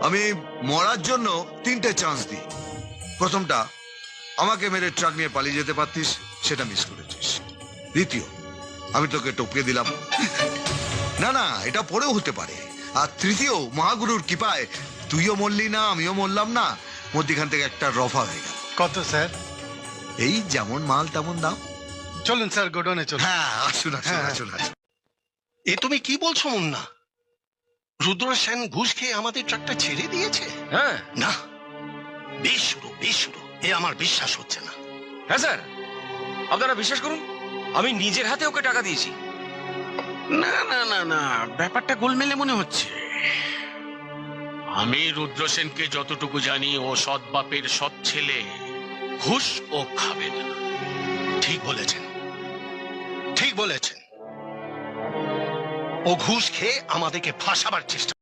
আমি মরার জন্য 3টে চান্স দিই। প্রথমটা, আমাকে মেরে ট্রাক নিয়ে পালিয়ে যেতে পারতিস, সেটা মিস করেছিস। দ্বিতীয়, আমি তোকে টপকে দিলাম, না না এটা পরেও হতে পারে। আর তৃতীয়, মহাগুরুর কৃপায় তুইও মরলি না, আমিও মরলাম না, মধ্যখান থেকে একটা রফা হয়ে গেল। কত স্যার? এই যেমন মাল তেমন দাম। চলুন স্যার, গোডাউনে চলুন। হ্যাঁ আসুন আসুন হ্যাঁ। আসুন আসুন। এ তুমি কি বলছো মুন্না? রুদ্র সেন ঘুষ খেয়ে আমাদের ট্রাকটা ছেড়ে দিয়েছে? হ্যাঁ না, বেশুরো এ আমার বিশ্বাস হচ্ছে না। হ্যাঁ স্যার, আপনারা বিশ্বাস করুন, আমি নিজের হাতে ওকে টাকা দিয়েছি। না না না না, ব্যাপারটা গোলমেলে মনে হচ্ছে। আমি রুদ্র সেনকে যতটুকু জানি, ও সৎ বাপের সৎ ছেলে, ঘুষ ও খাবে না। ঠিক বলেছেন, ঠিক বলেছেন। ও ঘুষ খেয়ে আমাদেরকে ফাঁসাবার চেষ্টা